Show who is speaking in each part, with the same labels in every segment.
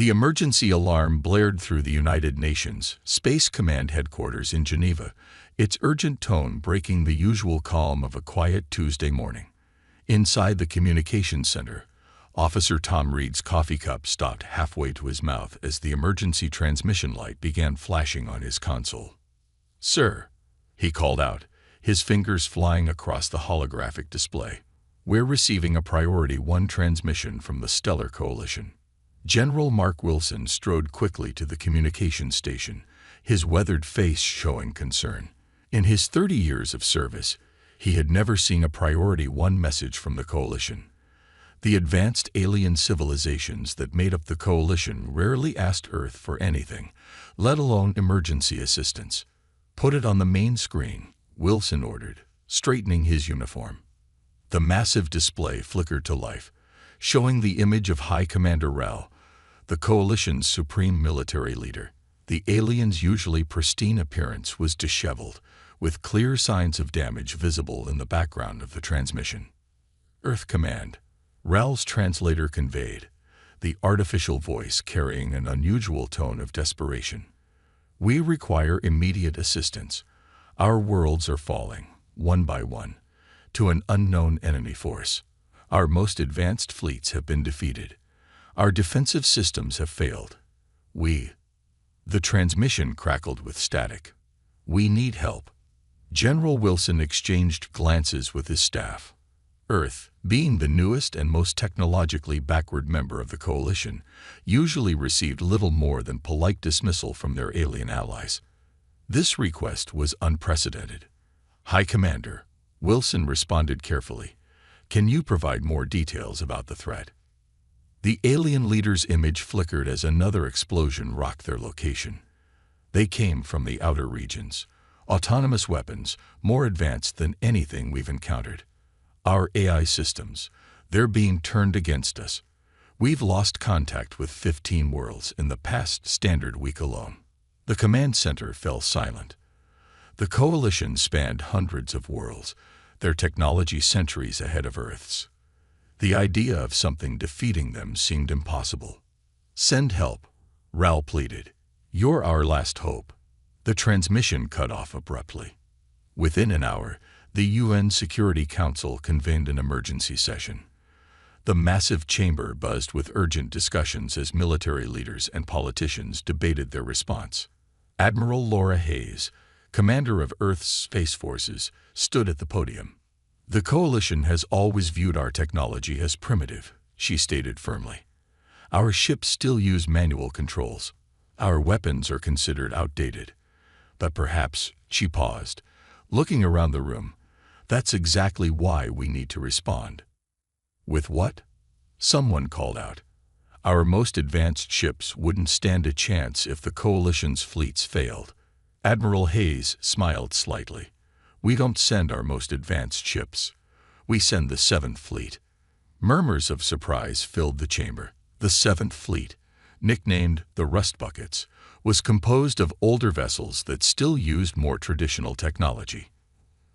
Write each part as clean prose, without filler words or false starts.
Speaker 1: The emergency alarm blared through the United Nations Space Command headquarters in Geneva, its urgent tone breaking the usual calm of a quiet Tuesday morning. Inside the communications center, Officer Tom Reed's coffee cup stopped halfway to his mouth as the emergency transmission light began flashing on his console. "Sir," he called out, his fingers flying across the holographic display, "we're receiving a Priority 1 transmission from the Stellar Coalition." General Mark Wilson strode quickly to the communications station, his weathered face showing concern. In his 30 years of service, he had never seen a Priority 1 message from the Coalition. The advanced alien civilizations that made up the Coalition rarely asked Earth for anything, let alone emergency assistance. "Put it on the main screen," Wilson ordered, straightening his uniform. The massive display flickered to life, showing the image of High Commander Rel, the Coalition's supreme military leader. The alien's usually pristine appearance was disheveled, with clear signs of damage visible in the background of the transmission. "Earth Command," Rel's translator conveyed, the artificial voice carrying an unusual tone of desperation. "We require immediate assistance. Our worlds are falling, one by one, to an unknown enemy force. Our most advanced fleets have been defeated. Our defensive systems have failed. The transmission crackled with static. "We need help." General Wilson exchanged glances with his staff. Earth, being the newest and most technologically backward member of the Coalition, usually received little more than polite dismissal from their alien allies. This request was unprecedented. "High Commander," Wilson responded carefully, "can you provide more details about the threat?" The alien leader's image flickered as another explosion rocked their location. They came from the outer regions. Autonomous weapons, more advanced than anything we've encountered. Our AI systems, they're being turned against us. We've lost contact with 15 worlds in the past standard week alone. The command center fell silent. The Coalition spanned hundreds of worlds, their technology centuries ahead of Earth's. The idea of something defeating them seemed impossible. "Send help," Ral pleaded. "You're our last hope." The transmission cut off abruptly. Within an hour, the UN Security Council convened an emergency session. The massive chamber buzzed with urgent discussions as military leaders and politicians debated their response. Admiral Laura Hayes, commander of Earth's Space Forces, stood at the podium. "The Coalition has always viewed our technology as primitive," she stated firmly. "Our ships still use manual controls. Our weapons are considered outdated. But perhaps," she paused, looking around the room, "that's exactly why we need to respond." "With what?" someone called out. "Our most advanced ships wouldn't stand a chance if the Coalition's fleets failed." Admiral Hayes smiled slightly. "We don't send our most advanced ships. We send the 7th Fleet." Murmurs of surprise filled the chamber. The 7th Fleet, nicknamed the Rust Buckets, was composed of older vessels that still used more traditional technology.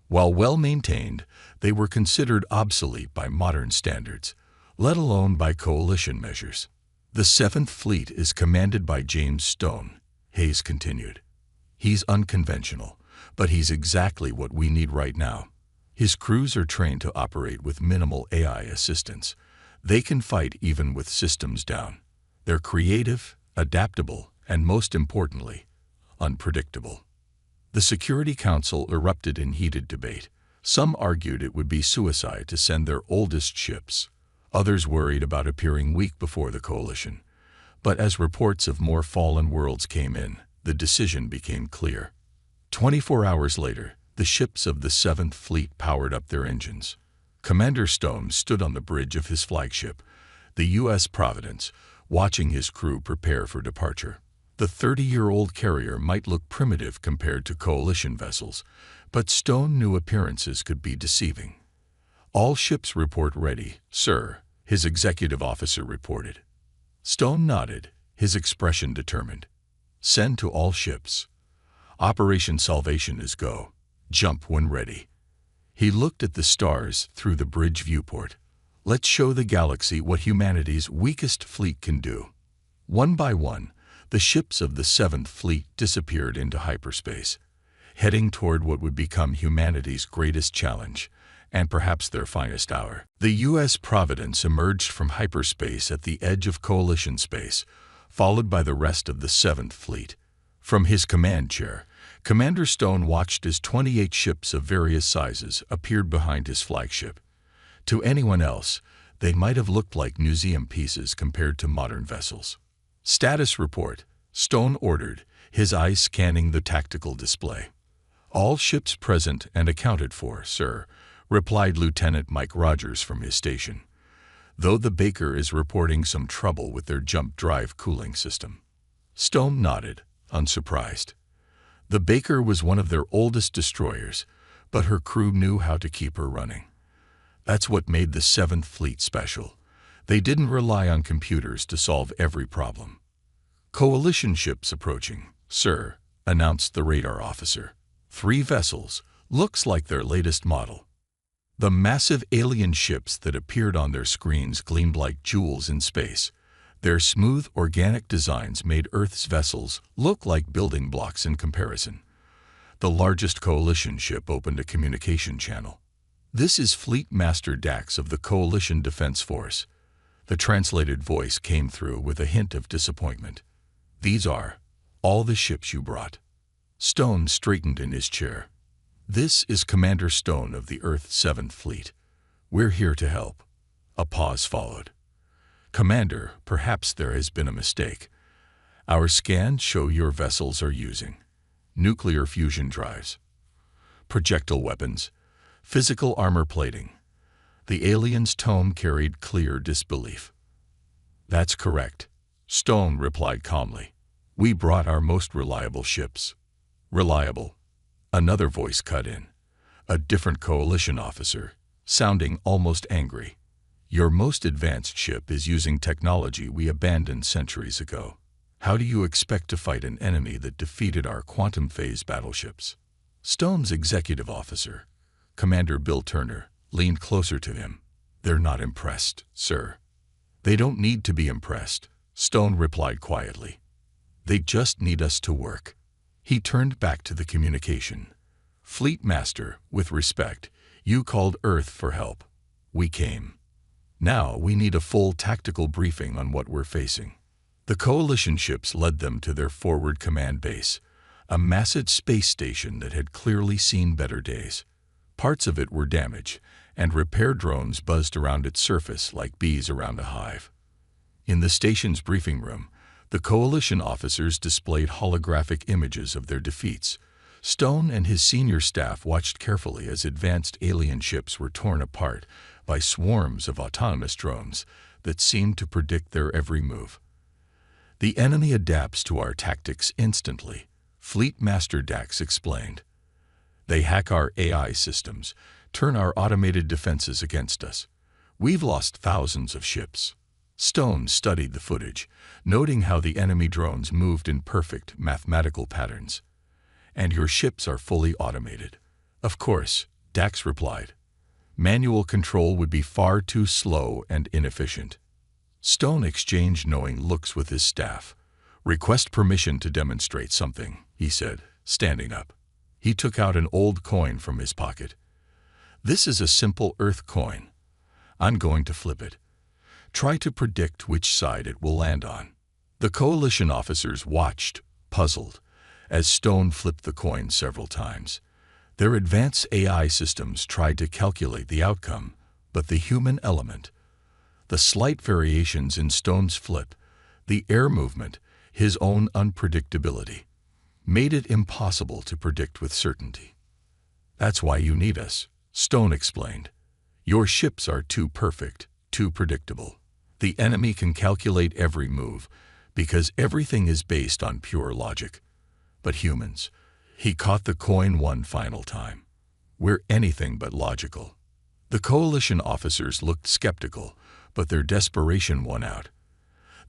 Speaker 1: While well-maintained, they were considered obsolete by modern standards, let alone by Coalition measures. "The 7th Fleet is commanded by James Stone," Hayes continued. "He's unconventional, but he's exactly what we need right now. His crews are trained to operate with minimal AI assistance. They can fight even with systems down. They're creative, adaptable, and most importantly, unpredictable." The Security Council erupted in heated debate. Some argued it would be suicide to send their oldest ships. Others worried about appearing weak before the Coalition. But as reports of more fallen worlds came in, the decision became clear. 24 hours later, the ships of the 7th Fleet powered up their engines. Commander Stone stood on the bridge of his flagship, the U.S. Providence, watching his crew prepare for departure. The 30-year-old carrier might look primitive compared to Coalition vessels, but Stone knew appearances could be deceiving. "All ships report ready, sir," his executive officer reported. Stone nodded, his expression determined. "Send to all ships. Operation Salvation is go. Jump when ready." He looked at the stars through the bridge viewport. "Let's show the galaxy what humanity's weakest fleet can do." One by one, the ships of the Seventh Fleet disappeared into hyperspace, heading toward what would become humanity's greatest challenge, and perhaps their finest hour. The U.S. Providence emerged from hyperspace at the edge of Coalition space, followed by the rest of the Seventh Fleet. From his command chair, Commander Stone watched as 28 ships of various sizes appeared behind his flagship. To anyone else, they might have looked like museum pieces compared to modern vessels. "Status report," Stone ordered, his eyes scanning the tactical display. "All ships present and accounted for, sir," replied Lieutenant Mike Rogers from his station, "though the Baker is reporting some trouble with their jump drive cooling system." Stone nodded, unsurprised. The Baker was one of their oldest destroyers, but her crew knew how to keep her running. That's what made the Seventh Fleet special. They didn't rely on computers to solve every problem. "Coalition ships approaching, sir," announced the radar officer. 3 vessels, looks like their latest model." The massive alien ships that appeared on their screens gleamed like jewels in space. Their smooth, organic designs made Earth's vessels look like building blocks in comparison. The largest Coalition ship opened a communication channel. "This is Fleet Master Dax of the Coalition Defense Force." The translated voice came through with a hint of disappointment. "These are all the ships you brought." Stone straightened in his chair. "This is Commander Stone of the Earth 7th Fleet. We're here to help." A pause followed. "Commander, perhaps there has been a mistake. Our scans show your vessels are using nuclear fusion drives, projectile weapons, physical armor plating." The alien's tone carried clear disbelief. "That's correct," Stone replied calmly. "We brought our most reliable ships." "Reliable?" Another voice cut in. A different Coalition officer, sounding almost angry. "Your most advanced ship is using technology we abandoned centuries ago. How do you expect to fight an enemy that defeated our quantum phase battleships?" Stone's executive officer, Commander Bill Turner, leaned closer to him. "They're not impressed, sir." "They don't need to be impressed," Stone replied quietly. "They just need us to work." He turned back to the communication. "Fleet Master, with respect, you called Earth for help. We came. Now we need a full tactical briefing on what we're facing." The Coalition ships led them to their forward command base, a massive space station that had clearly seen better days. Parts of it were damaged, and repair drones buzzed around its surface like bees around a hive. In the station's briefing room, the Coalition officers displayed holographic images of their defeats. Stone and his senior staff watched carefully as advanced alien ships were torn apart by swarms of autonomous drones that seemed to predict their every move. "The enemy adapts to our tactics instantly," Fleet Master Dax explained. "They hack our AI systems, turn our automated defenses against us. We've lost thousands of ships." Stone studied the footage, noting how the enemy drones moved in perfect mathematical patterns. "And your ships are fully automated." "Of course," Dax replied. "Manual control would be far too slow and inefficient." Stone exchanged knowing looks with his staff. "Request permission to demonstrate something," he said, standing up. He took out an old coin from his pocket. "This is a simple Earth coin. I'm going to flip it. Try to predict which side it will land on." The Coalition officers watched, puzzled, as Stone flipped the coin several times. Their advanced AI systems tried to calculate the outcome, but the human element, the slight variations in Stone's flip, the air movement, his own unpredictability, made it impossible to predict with certainty. "That's why you need us," Stone explained. "Your ships are too perfect, too predictable. The enemy can calculate every move, because everything is based on pure logic. But humans," he caught the coin one final time, "we're anything but logical." The Coalition officers looked skeptical, but their desperation won out.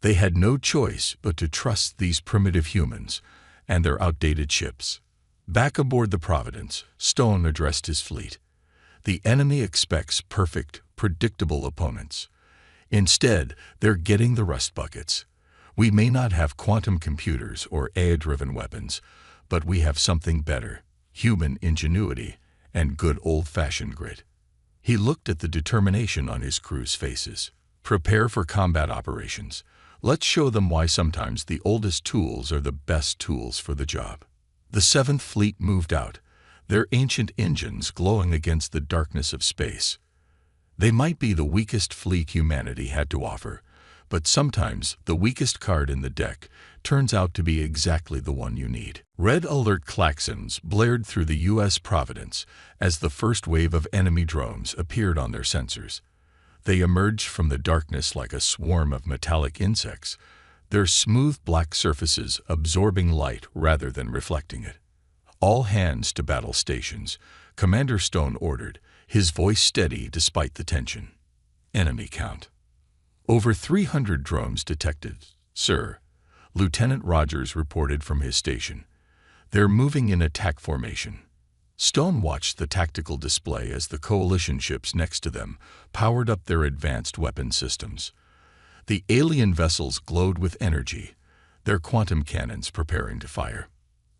Speaker 1: They had no choice but to trust these primitive humans and their outdated ships. Back aboard the Providence, Stone addressed his fleet. "The enemy expects perfect, predictable opponents. Instead, they're getting the rust buckets. We may not have quantum computers or AI-driven weapons, but we have something better: human ingenuity and good old-fashioned grit. He looked at the determination on his crew's faces. Prepare for combat operations. Let's show them why sometimes the oldest tools are the best tools for the job. The Seventh Fleet moved out, their ancient engines glowing against the darkness of space. They might be the weakest fleet humanity had to offer, but sometimes the weakest card in the deck turns out to be exactly the one you need. Red alert klaxons blared through the U.S. Providence as the first wave of enemy drones appeared on their sensors. They emerged from the darkness like a swarm of metallic insects, their smooth black surfaces absorbing light rather than reflecting it. "All hands to battle stations," Commander Stone ordered, his voice steady despite the tension. "Enemy count." "Over 300 drones detected, sir," Lieutenant Rogers reported from his station. "They're moving in attack formation." Stone watched the tactical display as the coalition ships next to them powered up their advanced weapon systems. The alien vessels glowed with energy, their quantum cannons preparing to fire.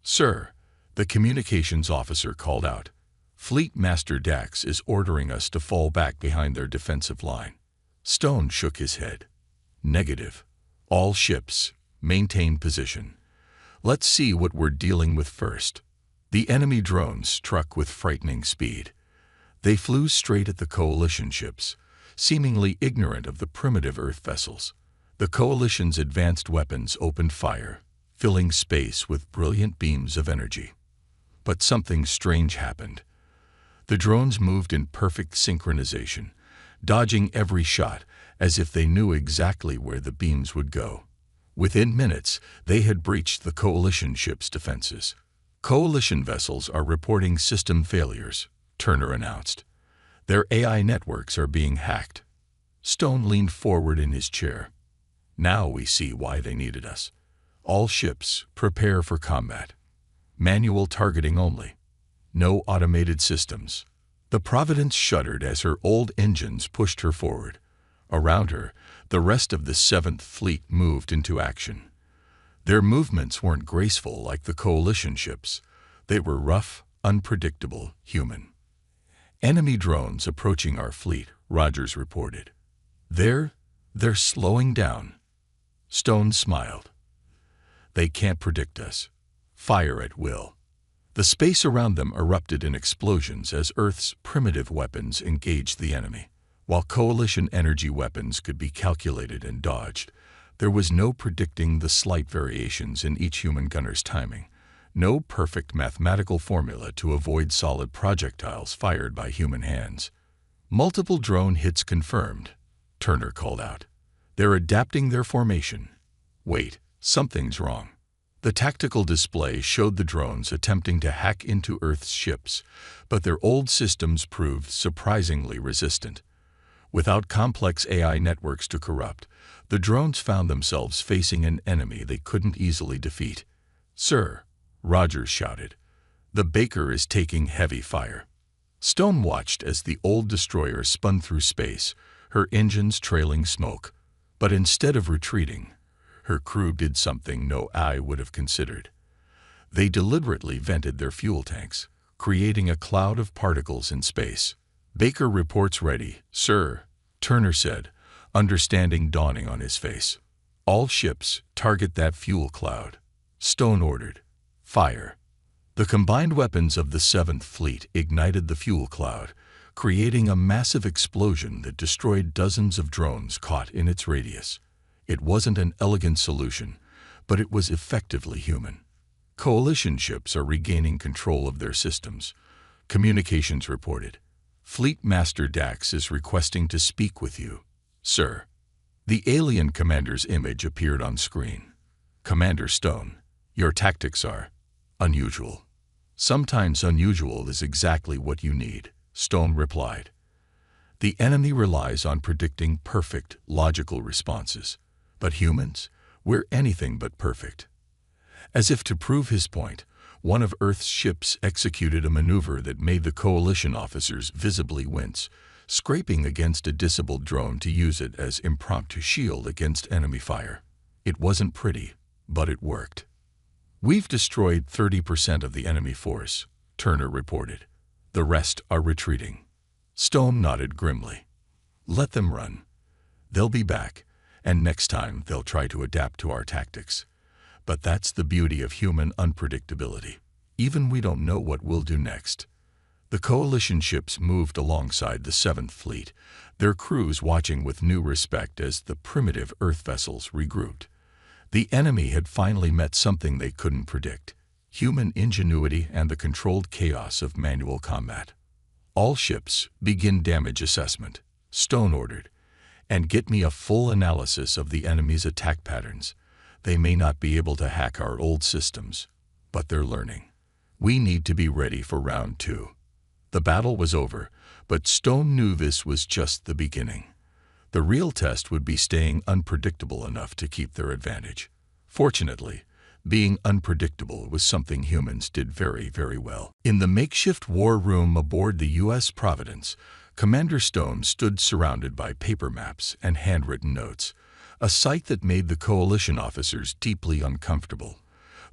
Speaker 1: "Sir," the communications officer called out, "Fleet Master Dax is ordering us to fall back behind their defensive line." Stone shook his head. "Negative. All ships, maintain position. Let's see what we're dealing with first." The enemy drones struck with frightening speed. They flew straight at the coalition ships, seemingly ignorant of the primitive Earth vessels. The coalition's advanced weapons opened fire, filling space with brilliant beams of energy. But something strange happened. The drones moved in perfect synchronization, dodging every shot as if they knew exactly where the beams would go. Within minutes, they had breached the coalition ship's defenses. "Coalition vessels are reporting system failures," Turner announced. "Their AI networks are being hacked." Stone leaned forward in his chair. "Now we see why they needed us. All ships, prepare for combat. Manual targeting only. No automated systems." The Providence shuddered as her old engines pushed her forward. Around her, the rest of the Seventh Fleet moved into action. Their movements weren't graceful like the coalition ships. They were rough, unpredictable, human. "Enemy drones approaching our fleet," Rogers reported. They're slowing down." Stone smiled. "They can't predict us. Fire at will." The space around them erupted in explosions as Earth's primitive weapons engaged the enemy. While coalition energy weapons could be calculated and dodged, there was no predicting the slight variations in each human gunner's timing, no perfect mathematical formula to avoid solid projectiles fired by human hands. "Multiple drone hits confirmed," Turner called out. "They're adapting their formation." "Wait, something's wrong." The tactical display showed the drones attempting to hack into Earth's ships, but their old systems proved surprisingly resistant. Without complex AI networks to corrupt, the drones found themselves facing an enemy they couldn't easily defeat. "Sir," Rogers shouted, "the Baker is taking heavy fire." Stone watched as the old destroyer spun through space, her engines trailing smoke. But instead of retreating, her crew did something no eye would have considered. They deliberately vented their fuel tanks, creating a cloud of particles in space. "Baker reports ready, sir," Turner said, understanding dawning on his face. "All ships, target that fuel cloud." Stone ordered. "Fire." The combined weapons of the Seventh Fleet ignited the fuel cloud, creating a massive explosion that destroyed dozens of drones caught in its radius. It wasn't an elegant solution, but it was effectively human. Coalition ships are regaining control of their systems. Communications reported. "Fleet Master Dax is requesting to speak with you, sir." The alien commander's image appeared on screen. "Commander Stone, your tactics are unusual." "Sometimes unusual is exactly what you need," Stone replied. "The enemy relies on predicting perfect, logical responses. But humans, we're anything but perfect." As if to prove his point, one of Earth's ships executed a maneuver that made the coalition officers visibly wince, scraping against a disabled drone to use it as impromptu shield against enemy fire. It wasn't pretty, but it worked. "We've destroyed 30% of the enemy force," Turner reported. "The rest are retreating." Stone nodded grimly. "Let them run. They'll be back, and next time they'll try to adapt to our tactics. But that's the beauty of human unpredictability. Even we don't know what we'll do next." The coalition ships moved alongside the 7th Fleet, their crews watching with new respect as the primitive Earth vessels regrouped. The enemy had finally met something they couldn't predict: human ingenuity and the controlled chaos of manual combat. "All ships, begin damage assessment," Stone ordered, "and get me a full analysis of the enemy's attack patterns. They may not be able to hack our old systems, but they're learning. We need to be ready for round 2. The battle was over, but Stone knew this was just the beginning. The real test would be staying unpredictable enough to keep their advantage. Fortunately, being unpredictable was something humans did very, very well. In the makeshift war room aboard the U.S. Providence, Commander Stone stood surrounded by paper maps and handwritten notes, a sight that made the coalition officers deeply uncomfortable.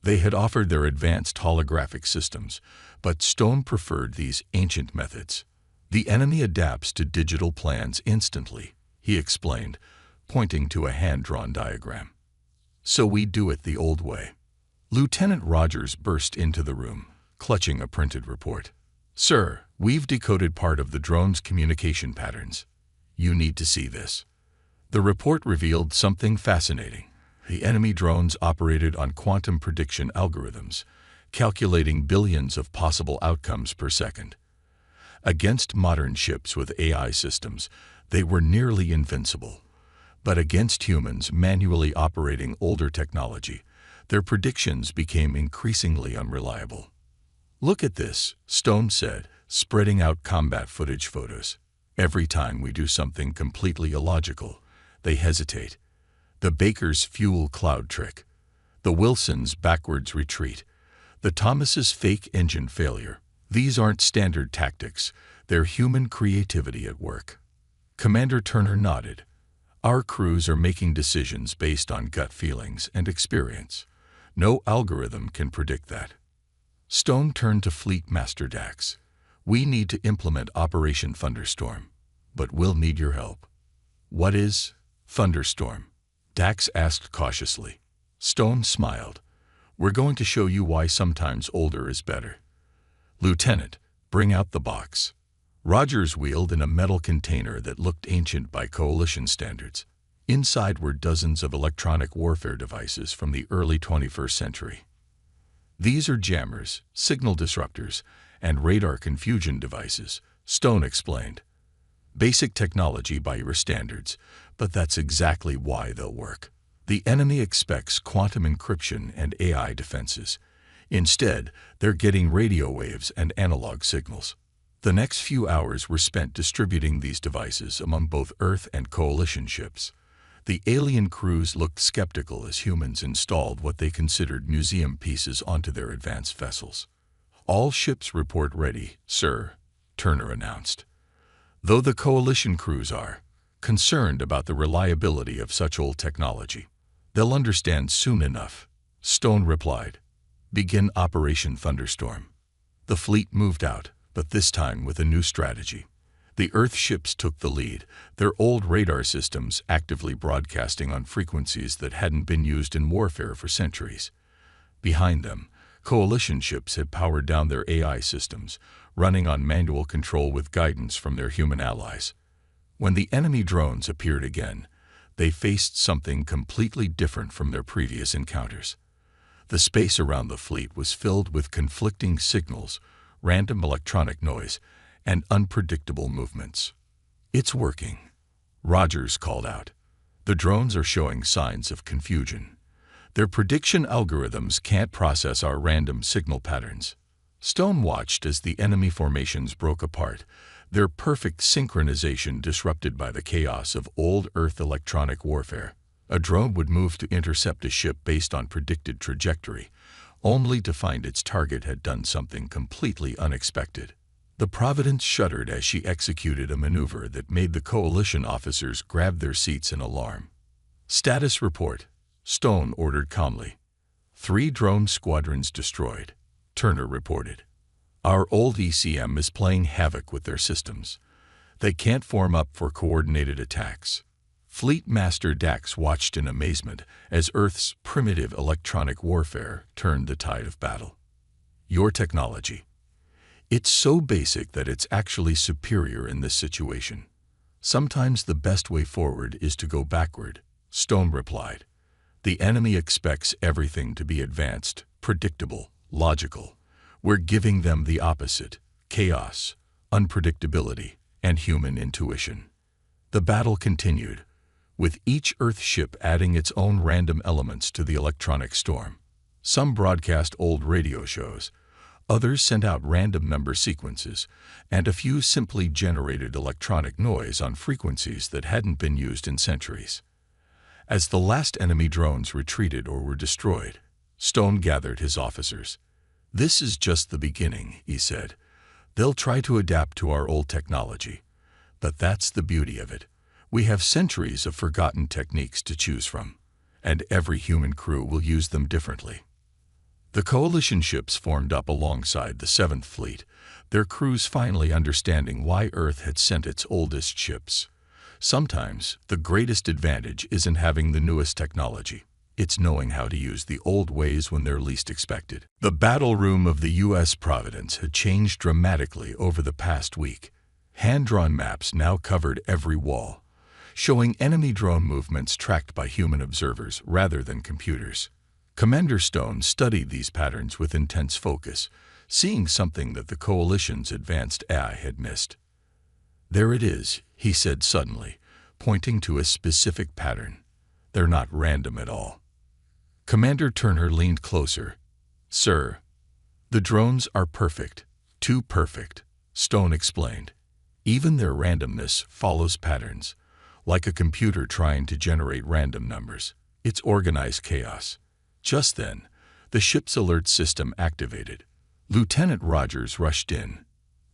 Speaker 1: They had offered their advanced holographic systems, but Stone preferred these ancient methods. "The enemy adapts to digital plans instantly," he explained, pointing to a hand-drawn diagram. "So we do it the old way." Lieutenant Rogers burst into the room, clutching a printed report. "Sir, we've decoded part of the drone's communication patterns. You need to see this." The report revealed something fascinating. The enemy drones operated on quantum prediction algorithms, calculating billions of possible outcomes per second. Against modern ships with AI systems, they were nearly invincible. But against humans manually operating older technology, their predictions became increasingly unreliable. "Look at this," Stone said, spreading out combat footage photos. "Every time we do something completely illogical, they hesitate. The Baker's fuel cloud trick, the Wilson's backwards retreat, the Thomas's fake engine failure. These aren't standard tactics, they're human creativity at work." Commander Turner nodded. "Our crews are making decisions based on gut feelings and experience. No algorithm can predict that." Stone turned to Fleet Master Dax. "We need to implement Operation Thunderstorm, but we'll need your help." "What is Thunderstorm?" Dax asked cautiously. Stone smiled. "We're going to show you why sometimes older is better." "Lieutenant, bring out the box." Rogers wheeled in a metal container that looked ancient by coalition standards. Inside were dozens of electronic warfare devices from the early 21st century. "These are jammers, signal disruptors, and radar confusion devices," Stone explained. "Basic technology by your standards, but that's exactly why they'll work. The enemy expects quantum encryption and AI defenses. Instead, they're getting radio waves and analog signals." The next few hours were spent distributing these devices among both Earth and coalition ships. The alien crews looked skeptical as humans installed what they considered museum pieces onto their advanced vessels. "All ships report ready, sir," Turner announced. "Though the coalition crews are concerned about the reliability of such old technology. They'll understand soon enough," Stone replied. "Begin Operation Thunderstorm." The fleet moved out, but this time with a new strategy. The Earth ships took the lead, their old radar systems actively broadcasting on frequencies that hadn't been used in warfare for centuries. Behind them, coalition ships had powered down their AI systems, running on manual control with guidance from their human allies. When the enemy drones appeared again, they faced something completely different from their previous encounters. The space around the fleet was filled with conflicting signals, random electronic noise, and unpredictable movements. "It's working," Rogers called out. "The drones are showing signs of confusion. Their prediction algorithms can't process our random signal patterns." Stone watched as the enemy formations broke apart, their perfect synchronization disrupted by the chaos of old Earth electronic warfare. A drone would move to intercept a ship based on predicted trajectory, only to find its target had done something completely unexpected. The Providence shuddered as she executed a maneuver that made the coalition officers grab their seats in alarm. "Status report," Stone ordered calmly. 3 drone squadrons destroyed, Turner reported. Our old ECM is playing havoc with their systems. They can't form up for coordinated attacks. Fleet Master Dax watched in amazement as Earth's primitive electronic warfare turned the tide of battle. Your technology. It's so basic that it's actually superior in this situation. Sometimes the best way forward is to go backward, Stone replied. The enemy expects everything to be advanced, predictable, logical. We're giving them the opposite: chaos, unpredictability, and human intuition. The battle continued, with each Earth ship adding its own random elements to the electronic storm. Some broadcast old radio shows, others sent out random number sequences, and a few simply generated electronic noise on frequencies that hadn't been used in centuries. As the last enemy drones retreated or were destroyed, Stone gathered his officers. "This is just the beginning," he said. "They'll try to adapt to our old technology. But that's the beauty of it. We have centuries of forgotten techniques to choose from, and every human crew will use them differently." The coalition ships formed up alongside the 7th Fleet, their crews finally understanding why Earth had sent its oldest ships. Sometimes, the greatest advantage isn't having the newest technology. It's knowing how to use the old ways when they're least expected. The battle room of the U.S. Providence had changed dramatically over the past week. Hand-drawn maps now covered every wall, showing enemy drone movements tracked by human observers rather than computers. Commander Stone studied these patterns with intense focus, seeing something that the coalition's advanced AI had missed. "There it is," he said suddenly, pointing to a specific pattern. "They're not random at all." Commander Turner leaned closer. "Sir, the drones are perfect, too perfect," Stone explained. "Even their randomness follows patterns, like a computer trying to generate random numbers. It's organized chaos." Just then, the ship's alert system activated. Lieutenant Rogers rushed in.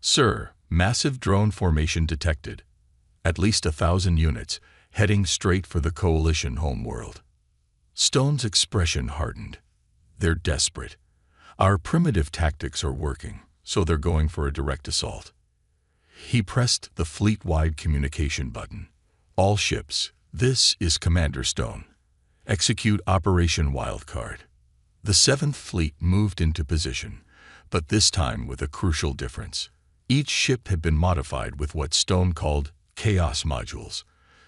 Speaker 1: "Sir, massive drone formation detected. At least 1,000 units, heading straight for the coalition homeworld." Stone's expression hardened. "They're desperate. Our primitive tactics are working, so they're going for a direct assault." He pressed the fleet-wide communication button. "All ships, this is Commander Stone. Execute Operation Wildcard." The 7th Fleet moved into position, but this time with a crucial difference. Each ship had been modified with what Stone called chaos modules,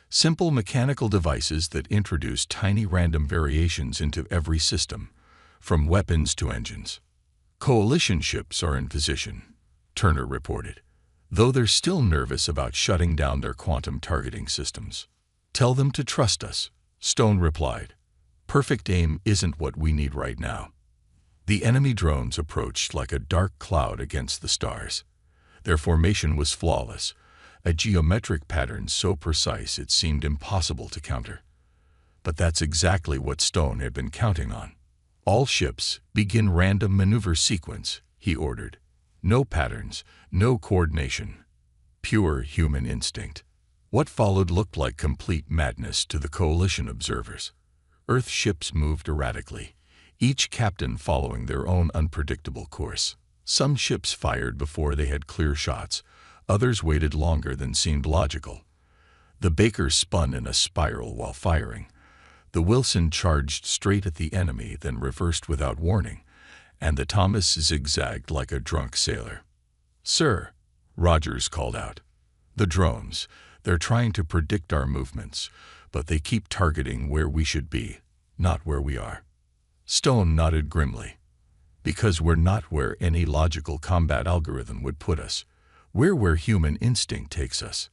Speaker 1: simple mechanical devices that introduce tiny random variations into every system, from weapons to engines. "Coalition ships are in position," Turner reported, though they're still nervous about shutting down their quantum targeting systems. "Tell them to trust us," Stone replied. "Perfect aim isn't what we need right now." The enemy drones approached like a dark cloud against the stars. Their formation was flawless, a geometric pattern so precise it seemed impossible to counter. But that's exactly what Stone had been counting on. "All ships, begin random maneuver sequence," he ordered. "No patterns, no coordination. Pure human instinct." What followed looked like complete madness to the coalition observers. Earth ships moved erratically, each captain following their own unpredictable course. Some ships fired before they had clear shots, others waited longer than seemed logical. The Baker spun in a spiral while firing. The Wilson charged straight at the enemy, then reversed without warning, and the Thomas zigzagged like a drunk sailor. "Sir," Rogers called out. "The drones, they're trying to predict our movements, but they keep targeting where we should be, not where we are." Stone nodded grimly. "Because we're not where any logical combat algorithm would put us. We're where human instinct takes us."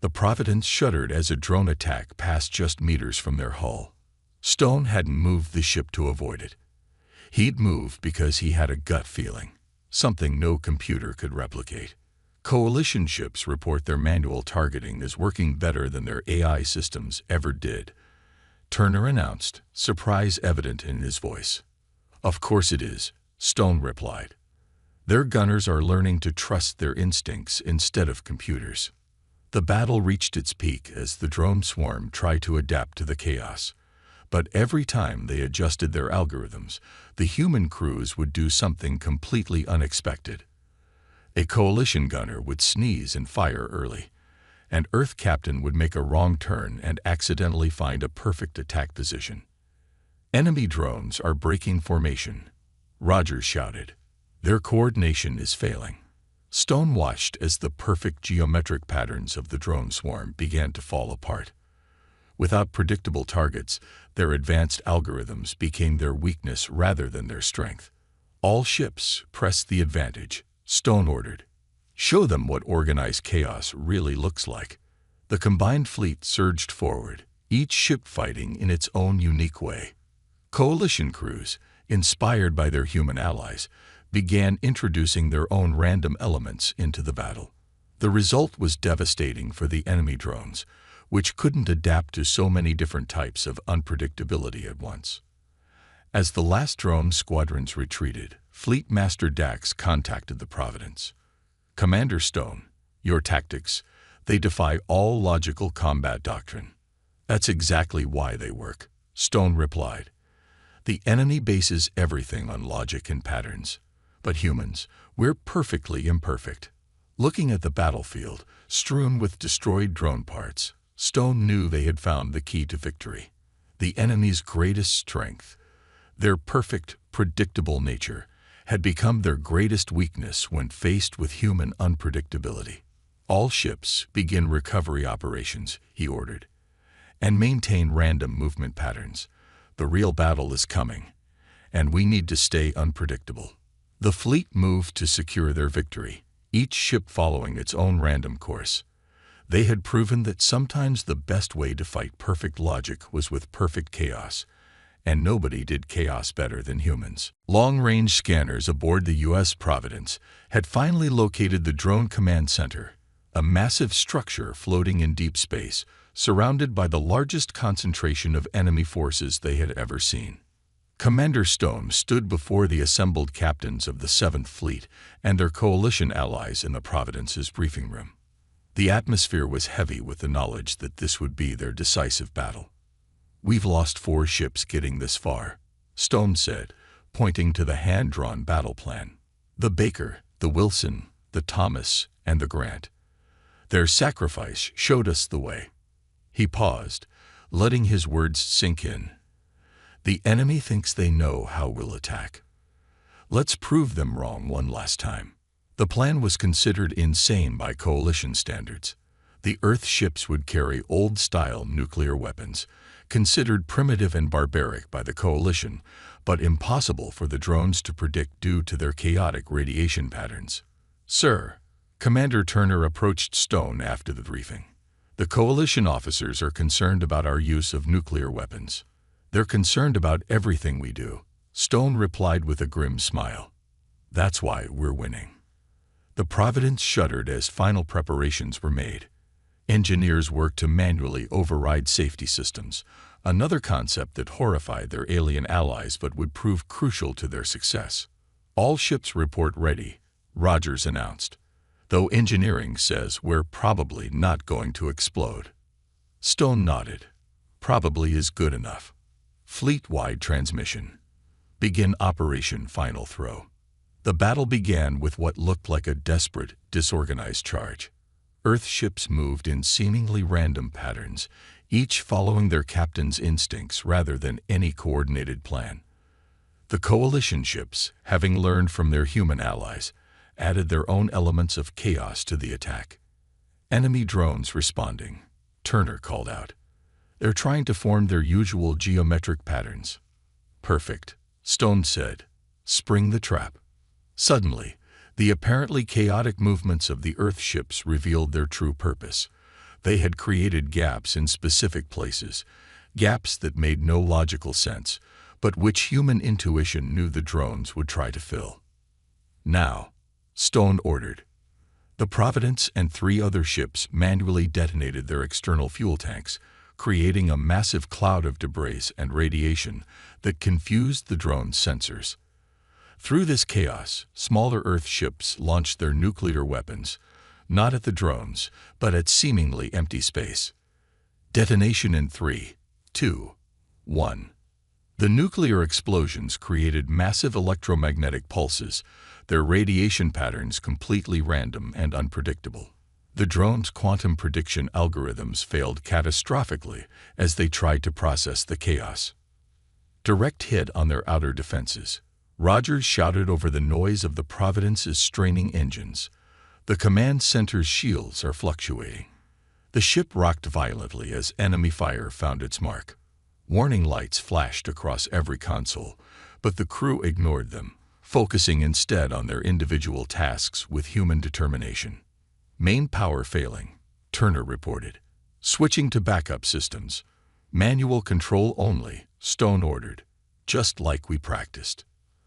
Speaker 1: The Providence shuddered as a drone attack passed just meters from their hull. Stone hadn't moved the ship to avoid it. He'd moved because he had a gut feeling, something no computer could replicate. Coalition ships report their manual targeting is working better than their AI systems ever did, Turner announced, surprise evident in his voice. "Of course it is," Stone replied. "Their gunners are learning to trust their instincts instead of computers." The battle reached its peak as the drone swarm tried to adapt to the chaos. But every time they adjusted their algorithms, the human crews would do something completely unexpected. A coalition gunner would sneeze and fire early. An Earth captain would make a wrong turn and accidentally find a perfect attack position. "Enemy drones are breaking formation," Rogers shouted. "Their coordination is failing." Stone watched as the perfect geometric patterns of the drone swarm began to fall apart. Without predictable targets, their advanced algorithms became their weakness rather than their strength. "All ships, press the advantage," Stone ordered. "Show them what organized chaos really looks like." The combined fleet surged forward, each ship fighting in its own unique way. Coalition crews, inspired by their human allies, began introducing their own random elements into the battle. The result was devastating for the enemy drones, which couldn't adapt to so many different types of unpredictability at once. As the last drone squadrons retreated, Fleet Master Dax contacted the Providence. "Commander Stone, your tactics, they defy all logical combat doctrine." "That's exactly why they work," Stone replied. "The enemy bases everything on logic and patterns. But humans, we're perfectly imperfect." Looking at the battlefield, strewn with destroyed drone parts, Stone knew they had found the key to victory. The enemy's greatest strength, their perfect, predictable nature, had become their greatest weakness when faced with human unpredictability. "All ships begin recovery operations," he ordered, "and maintain random movement patterns. The real battle is coming, and we need to stay unpredictable." The fleet moved to secure their victory, each ship following its own random course. They had proven that sometimes the best way to fight perfect logic was with perfect chaos, and nobody did chaos better than humans. Long-range scanners aboard the U.S. Providence had finally located the Drone Command Center, a massive structure floating in deep space, surrounded by the largest concentration of enemy forces they had ever seen. Commander Stone stood before the assembled captains of the 7th Fleet and their coalition allies in the Providence's briefing room. The atmosphere was heavy with the knowledge that this would be their decisive battle. "We've lost 4 ships getting this far," Stone said, pointing to the hand-drawn battle plan. "The Baker, the Wilson, the Thomas, and the Grant. Their sacrifice showed us the way." He paused, letting his words sink in. "The enemy thinks they know how we'll attack. Let's prove them wrong one last time." The plan was considered insane by coalition standards. The Earth ships would carry old-style nuclear weapons, considered primitive and barbaric by the coalition, but impossible for the drones to predict due to their chaotic radiation patterns. "Sir," Commander Turner approached Stone after the briefing, "the coalition officers are concerned about our use of nuclear weapons." "They're concerned about everything we do," Stone replied with a grim smile. "That's why we're winning." The Providence shuddered as final preparations were made. Engineers worked to manually override safety systems, another concept that horrified their alien allies but would prove crucial to their success. "All ships report ready," Rogers announced, "though engineering says we're probably not going to explode." Stone nodded. "Probably is good enough." Fleet-wide transmission. "Begin Operation Final Throw." The battle began with what looked like a desperate, disorganized charge. Earth ships moved in seemingly random patterns, each following their captain's instincts rather than any coordinated plan. The coalition ships, having learned from their human allies, added their own elements of chaos to the attack. "Enemy drones responding," Turner called out. "They're trying to form their usual geometric patterns." "Perfect," Stone said. "Spring the trap." Suddenly, the apparently chaotic movements of the Earth ships revealed their true purpose. They had created gaps in specific places, gaps that made no logical sense, but which human intuition knew the drones would try to fill. "Now," Stone ordered. The Providence and 3 other ships manually detonated their external fuel tanks, creating a massive cloud of debris and radiation that confused the drone's sensors. Through this chaos, smaller Earth ships launched their nuclear weapons, not at the drones, but at seemingly empty space. Detonation in 3, 2, 1. The nuclear explosions created massive electromagnetic pulses, their radiation patterns completely random and unpredictable. The drone's quantum prediction algorithms failed catastrophically as they tried to process the chaos. Direct hit on their outer defenses. Rogers shouted over the noise of the Providence's straining engines. The command center's shields are fluctuating. The ship rocked violently as enemy fire found its mark. Warning lights flashed across every console, but the crew ignored them, focusing instead on their individual tasks with human determination. Main power failing, Turner reported. Switching to backup systems. Manual control only, Stone ordered. Just like we practiced.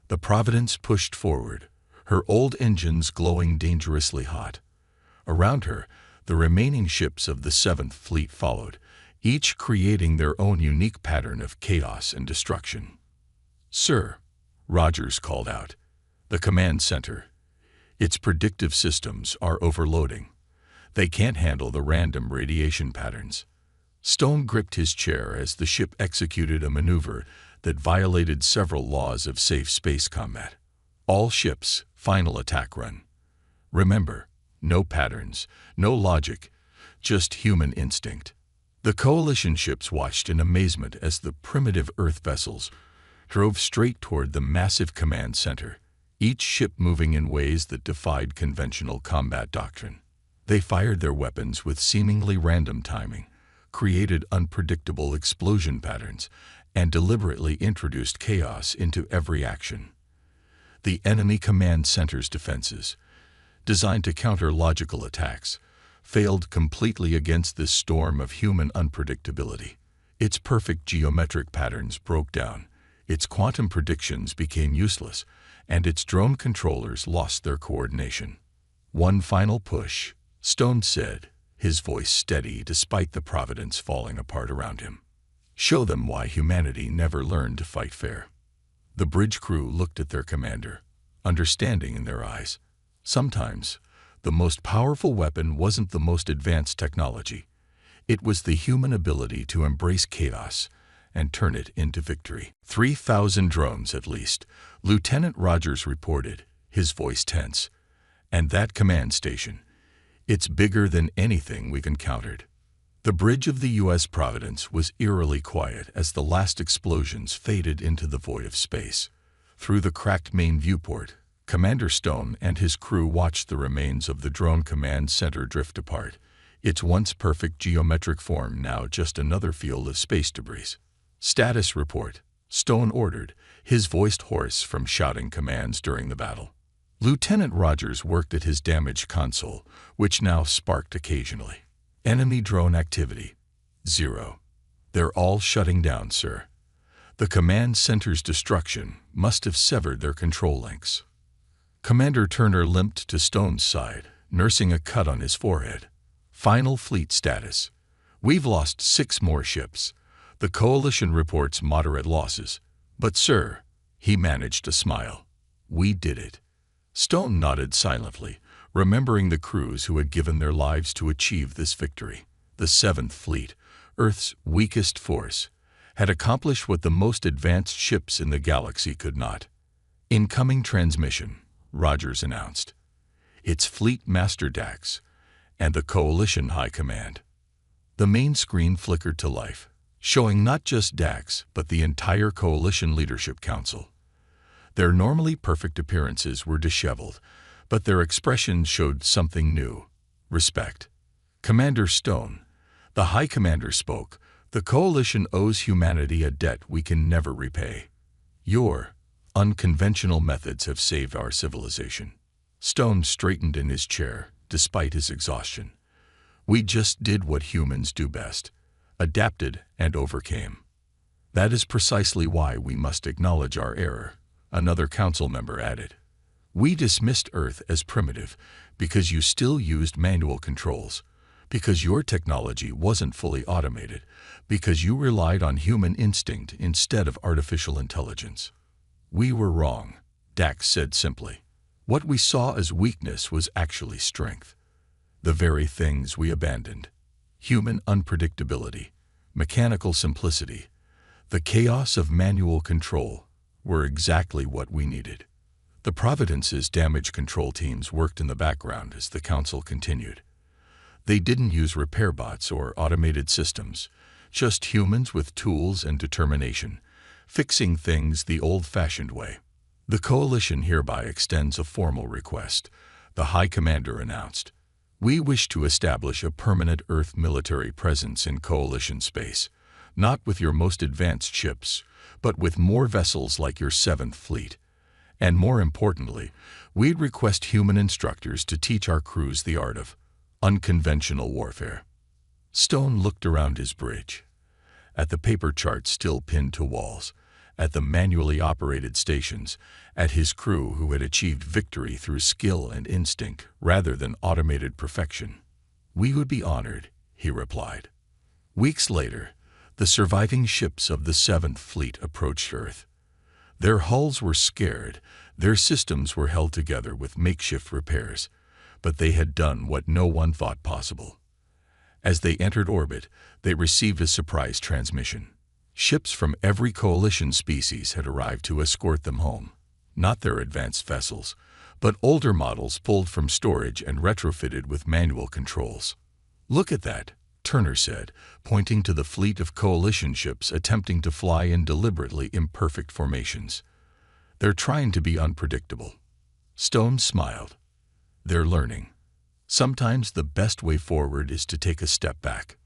Speaker 1: The Providence pushed forward, her old engines glowing dangerously hot. Around her, the remaining ships of the 7th Fleet followed, each creating their own unique pattern of chaos and destruction. "Sir," Rogers called out, "the command center. Its predictive systems are overloading. They can't handle the random radiation patterns." Stone gripped his chair as the ship executed a maneuver that violated several laws of safe space combat. "All ships, final attack run. Remember, no patterns, no logic, just human instinct." The coalition ships watched in amazement as the primitive Earth vessels drove straight toward the massive command center, each ship moving in ways that defied conventional combat doctrine. They fired their weapons with seemingly random timing, created unpredictable explosion patterns, and deliberately introduced chaos into every action. The enemy command center's defenses, designed to counter logical attacks, failed completely against this storm of human unpredictability. Its perfect geometric patterns broke down, its quantum predictions became useless, and its drone controllers lost their coordination. "One final push," Stone said, his voice steady despite the Providence falling apart around him. "Show them why humanity never learned to fight fair." The bridge crew looked at their commander, understanding in their eyes. Sometimes, the most powerful weapon wasn't the most advanced technology. It was the human ability to embrace chaos and turn it into victory. 3,000 drones at least, Lieutenant Rogers reported, his voice tense. "And that command station, it's bigger than anything we've encountered." The bridge of the U.S. Providence was eerily quiet as the last explosions faded into the void of space. Through the cracked main viewport, Commander Stone and his crew watched the remains of the drone command center drift apart, its once perfect geometric form now just another field of space debris. "Status report," Stone ordered, his voice hoarse from shouting commands during the battle. Lieutenant Rogers worked at his damaged console, which now sparked occasionally. "Enemy drone activity. 0. They're all shutting down, sir. The command center's destruction must have severed their control links." Commander Turner limped to Stone's side, nursing a cut on his forehead. "Final fleet status. We've lost 6 more ships. The coalition reports moderate losses. But sir," he managed a smile, "we did it." Stone nodded silently, remembering the crews who had given their lives to achieve this victory. The 7th Fleet, Earth's weakest force, had accomplished what the most advanced ships in the galaxy could not. "Incoming transmission," Rogers announced. "It's Fleet Master Dax and the Coalition High Command." The main screen flickered to life, showing not just Dax but the entire Coalition Leadership Council. Their normally perfect appearances were disheveled, but their expressions showed something new: respect. "Commander Stone," the High Commander spoke, "the Coalition owes humanity a debt we can never repay. Your unconventional methods have saved our civilization." Stone straightened in his chair, despite his exhaustion. "We just did what humans do best, adapted and overcame." "That is precisely why we must acknowledge our error," another council member added. "We dismissed Earth as primitive because you still used manual controls, because your technology wasn't fully automated, because you relied on human instinct instead of artificial intelligence." "We were wrong," Dax said simply. "What we saw as weakness was actually strength. The very things we abandoned. Human unpredictability, mechanical simplicity, The chaos of manual control were exactly what we needed. The Providence's damage control teams worked in the background as the Council continued. They didn't use repair bots or automated systems, just humans with tools and determination, fixing things the old-fashioned way. The Coalition hereby extends a formal request, the High Commander announced. We wish to establish a permanent Earth military presence in Coalition space, not with your most advanced ships, but with more vessels like your 7th Fleet. And more importantly, we'd request human instructors to teach our crews the art of unconventional warfare. Stone looked around his bridge, at the paper charts still pinned to walls, at the manually operated stations, at his crew who had achieved victory through skill and instinct rather than automated perfection. We would be honored, he replied. Weeks later, the surviving ships of the 7th Fleet approached Earth. Their hulls were scared, their systems were held together with makeshift repairs, but they had done what no one thought possible. As they entered orbit, they received a surprise transmission. Ships from every Coalition species had arrived to escort them home. Not their advanced vessels, but older models pulled from storage and retrofitted with manual controls. Look at that, Turner said, pointing to the fleet of Coalition ships attempting to fly in deliberately imperfect formations. They're trying to be unpredictable. Stone smiled. They're learning. Sometimes the best way forward is to take a step back.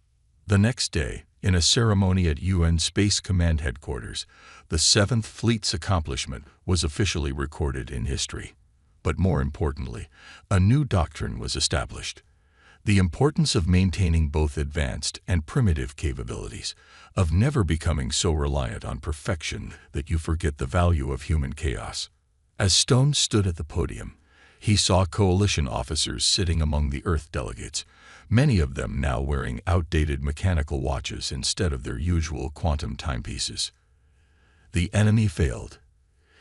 Speaker 1: The next day, in a ceremony at UN Space Command Headquarters, the 7th Fleet's accomplishment was officially recorded in history. But more importantly, a new doctrine was established. The importance of maintaining both advanced and primitive capabilities, of never becoming so reliant on perfection that you forget the value of human chaos. As Stone stood at the podium, he saw Coalition officers sitting among the Earth delegates, many of them now wearing outdated mechanical watches instead of their usual quantum timepieces. The enemy failed,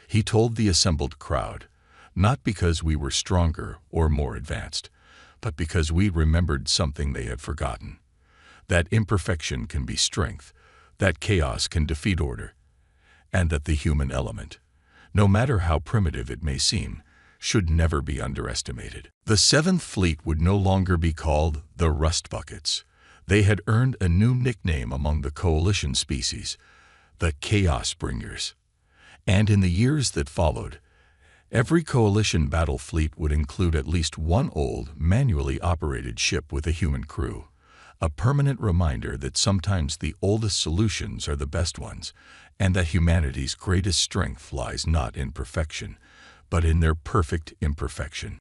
Speaker 1: he told the assembled crowd, not because we were stronger or more advanced, but because we remembered something they had forgotten. That imperfection can be strength, that chaos can defeat order, and that the human element, no matter how primitive it may seem, should never be underestimated. The 7th Fleet would no longer be called the Rust Buckets. They had earned a new nickname among the Coalition species, the Chaos Bringers. And in the years that followed, every Coalition battle fleet would include at least one old, manually operated ship with a human crew, a permanent reminder that sometimes the oldest solutions are the best ones, and that humanity's greatest strength lies not in perfection, but in their perfect imperfection.